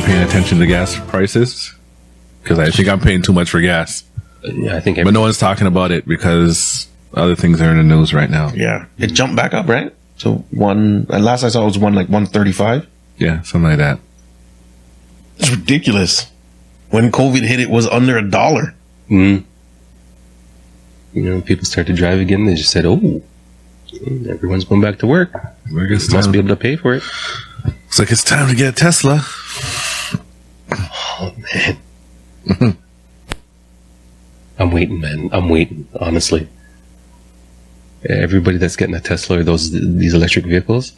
paying attention to gas prices? Because I think I'm paying too much for gas. Yeah, I think. But no one's talking about it because other things are in the news right now. Yeah, it jumped back up, right? So last I saw it was 135. Yeah, something like that. It's ridiculous. When COVID hit, it was under $1. You know, people start to drive again. They just said, "Oh, everyone's going back to work. Must be able to pay for it." It's like it's time to get a Tesla. Oh man, I'm waiting, man. I'm waiting. Honestly, everybody that's getting a Tesla or these electric vehicles.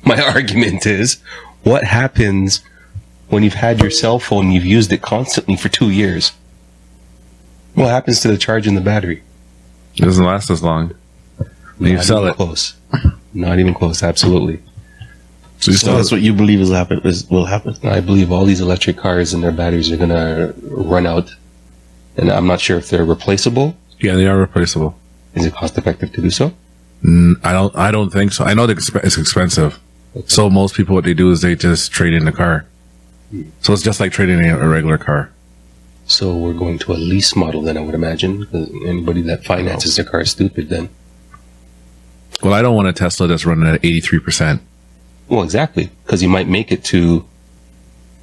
My argument is, what happens when you've had your cell phone, you've used it constantly for 2 years? What happens to the charge in the battery? It doesn't last as long. You sell it. Close. Not even close, absolutely. So that's what you believe will happen? I believe all these electric cars and their batteries are going to run out. And I'm not sure if they're replaceable. Yeah, they are replaceable. Is it cost effective to do so? I don't think so. I know it's expensive. Okay. So most people, what they do is they just trade in the car. So it's just like trading in a regular car. So we're going to a lease model then, I would imagine. Because anybody that finances their car is stupid then. Well, I don't want a Tesla that's running at 83%. Well, exactly. Because you might make it to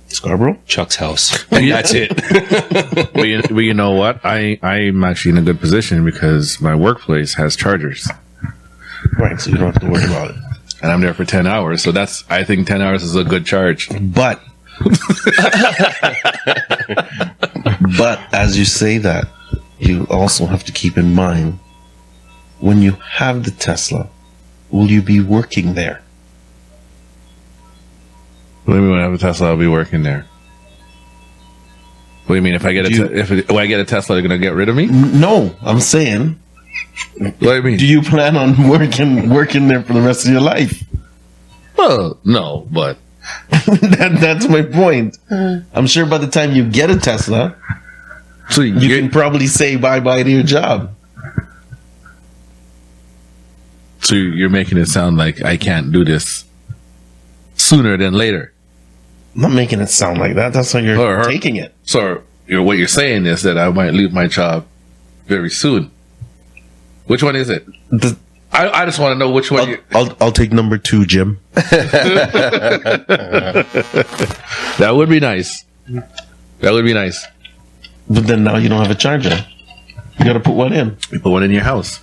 Scarborough? Chuck's house. And that's it. Well, you know what? I'm actually in a good position because my workplace has chargers. Right, so you don't have to worry about it. And I'm there for 10 hours. So I think 10 hours is a good charge. But as you say that, you also have to keep in mind, when you have the Tesla, will you be working there? What do you mean when I have a Tesla, I'll be working there? What do you mean if I get when I get a Tesla, they're going to get rid of me? No, I'm saying, what do you mean? Do you plan on working there for the rest of your life? Well, no, but that's my point. I'm sure by the time you get a Tesla, so you can probably say bye-bye to your job. So you're making it sound like I can't do this sooner than later. I'm not making it sound like that. That's how you're taking it. So what you're saying is that I might leave my job very soon. Which one is it? I just want to know which one. I'll take number 2, Jim. That would be nice. That would be nice. But then now you don't have a charger. You got to put one in. You put one in your house.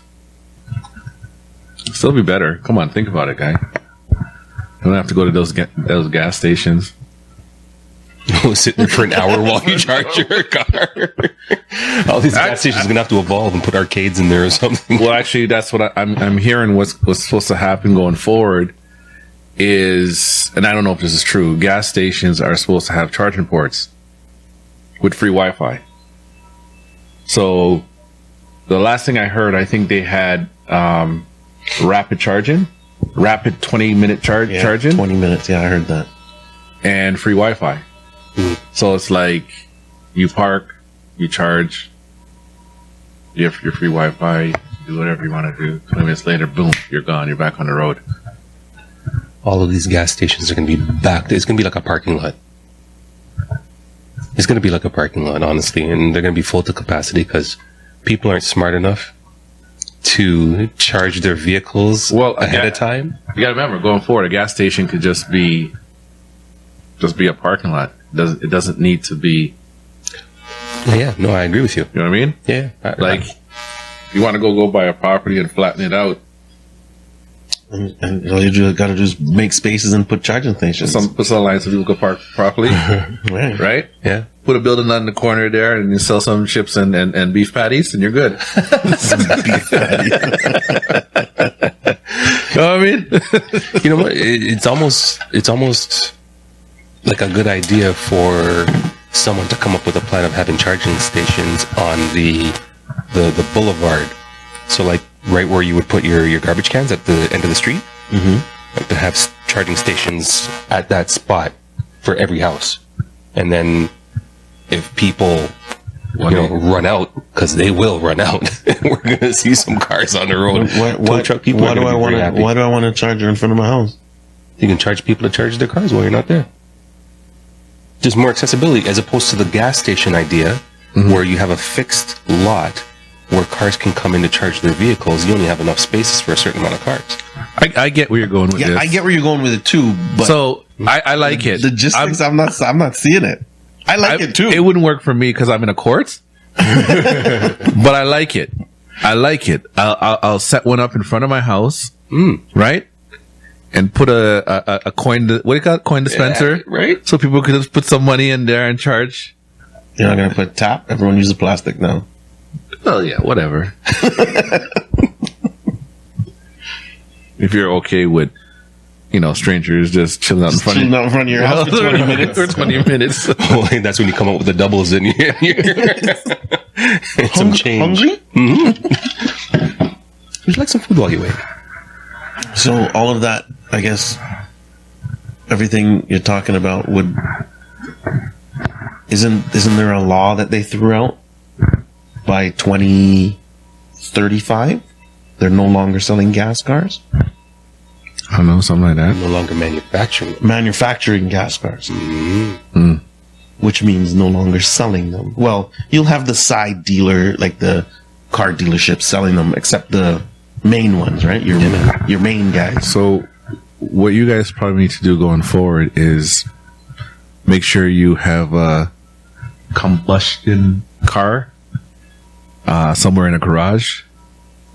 Still be better. Come on, think about it, guy. You don't have to go to those gas stations. Sit there for an hour while you charge your car. All these gas stations are gonna have to evolve and put arcades in there or something. Well, actually, that's what I'm hearing. What's supposed to happen going forward is, and I don't know if this is true. Gas stations are supposed to have charging ports with free Wi-Fi. So the last thing I heard, I think they had rapid charging, rapid 20-minute charging. 20 minutes. Yeah, I heard that. And free Wi-Fi. So it's like you park, you charge, you have your free Wi-Fi, do whatever you want to do. 20 minutes later, boom, you're gone. You're back on the road. All of these gas stations are going to be back. It's going to be like a parking lot. It's going to be like a parking lot, honestly. And they're going to be full to capacity because people aren't smart enough to charge their vehicles ahead of time. You got to remember, going forward, a gas station could just be a parking lot. It doesn't need to be. Yeah, no, I agree with you. You know what I mean? Yeah. Like, if you want to go buy a property and flatten it out. And all you got to do is make spaces and put charging stations. Put some lines so people can park properly. Right? Yeah. Put a building on the corner there and you sell some chips and beef patties and you're good. Beef patties. You know what I mean? You know what? It's almost like a good idea for someone to come up with a plan of having charging stations on the boulevard. So like right where you would put your garbage cans at the end of the street, like to have charging stations at that spot for every house. And then if people run out, because they will run out, we're going to see some cars on the road. Why do I want a charger in front of my house? You can charge people to charge their cars while you're not there. Just more accessibility as opposed to the gas station idea where you have a fixed lot where cars can come in to charge their vehicles. You only have enough spaces for a certain amount of cars. I get where you're going with this. Yeah, I get where you're going with it too. But So I like it. logistics, I'm not seeing it. I like it too. It wouldn't work for me because I'm in a court, but I like it. I like it. I'll set one up in front of my house, right? And put a coin. What do you call it? Coin dispenser, right? So people could just put some money in there and charge. You're not gonna put tap. Everyone uses plastic now. Oh yeah, whatever. If you're okay with, strangers just chilling out in front Chilling out in front of your house for 20 minutes. For 20 minutes. Oh, and that's when you come up with the doubles in here. Some change. Hungry? Would you like some food while you wait? So all of that, I guess, everything you're talking about isn't there a law that they threw out by 2035? They're no longer selling gas cars? I don't know, something like that. No longer Manufacturing gas cars. Which means no longer selling them. Well, you'll have the side dealer, like the car dealership selling them, except the main ones, right? Your main guys. So what you guys probably need to do going forward is make sure you have a combustion car somewhere in a garage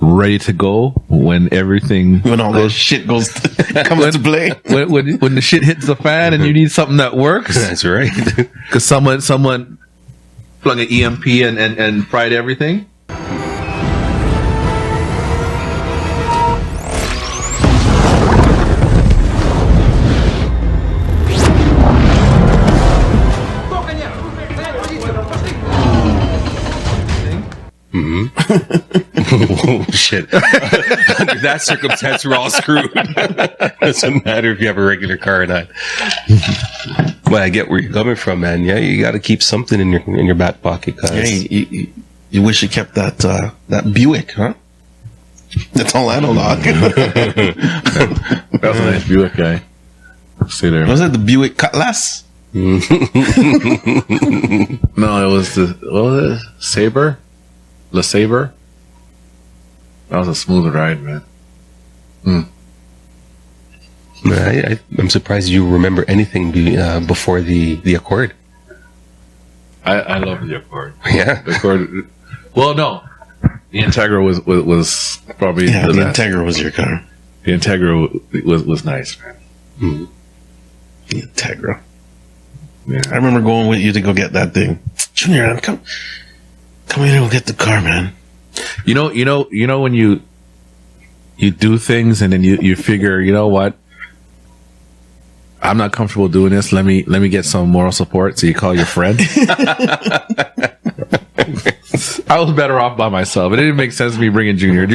ready to go when everything When all that shit comes to play. when the shit hits the fan and you need something that works. That's right. Because someone plug an EMP and fried everything. Oh, shit. Under that circumstance, we're all screwed. Doesn't matter if you have a regular car or not. But I get where you're coming from, man. Yeah, you got to keep something in your back pocket, guys. Hey, you wish you kept that Buick, huh? That's all analog. That was a nice Buick guy. See there. Was it the Buick Cutlass? No, it was what was it? Sabre? Le Sabre? That was a smooth ride, man. I'm surprised you remember anything before the Accord. I love the Accord. Yeah. The Accord. Well, no. The Integra was probably Yeah, the the best. Integra was your car. The Integra was nice, man. The Integra. Yeah. I remember going with you to go get that thing. Junior, come here and go get the car, man. You know when you do things and then you figure, you know what? I'm not comfortable doing this. Let me get some moral support. So you call your friend. I was better off by myself. It didn't make sense to me bringing Junior.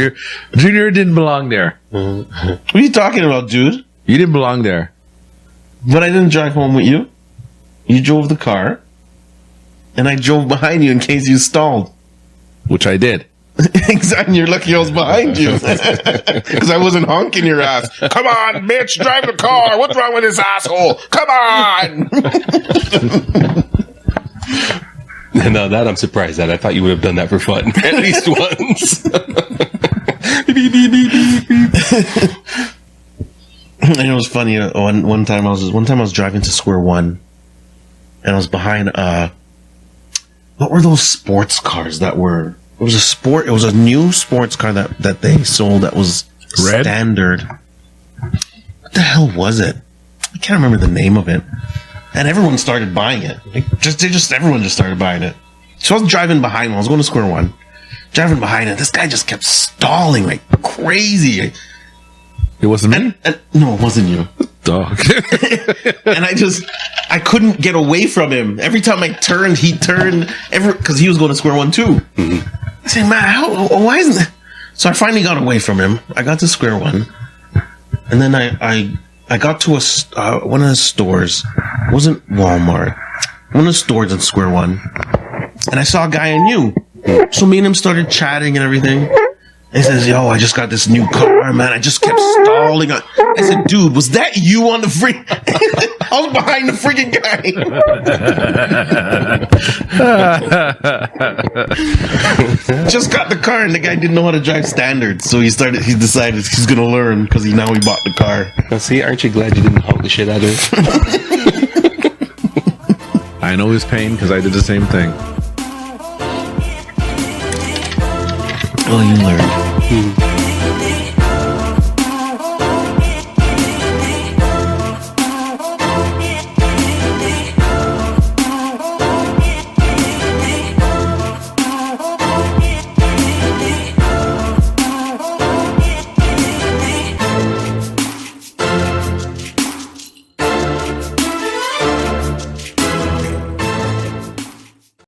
Junior didn't belong there. What are you talking about, dude? You didn't belong there. But I didn't drive home with you. You drove the car. And I drove behind you in case you stalled. Which I did. Exactly. You're lucky I was behind you. Because I wasn't honking your ass. Come on, bitch, drive the car. What's wrong with this asshole? Come on. No, that I'm surprised at. I thought you would have done that for fun. At least once. And it was funny. One time I was driving to Square One. And I was behind what were those sports cars that were? It was a new sports car that they sold that was Red? standard. What the hell was it? I can't remember the name of it. And everyone started buying it. Everyone just started buying it. So I was driving behind one. I was going to Square One. Driving behind it. This guy just kept stalling like crazy. It wasn't me? No, it wasn't you. Dog. And I couldn't get away from him. Every time I turned, he turned. Because he was going to Square One too. I said, man, why isn't that? So I finally got away from him. I got to Square One. And then I got to one of the stores. It wasn't Walmart. One of the stores in Square One. And I saw a guy I knew. So me and him started chatting and everything. And he says, yo, I just got this new car, man. I just kept stalling. I said, dude, was that you on the freak? I was behind the freaking guy. Just got the car, and the guy didn't know how to drive standard. So he decided he's going to learn because he bought the car. Now, see, aren't you glad you didn't hug the shit out of it? I know his pain because I did the same thing. Well, you learned.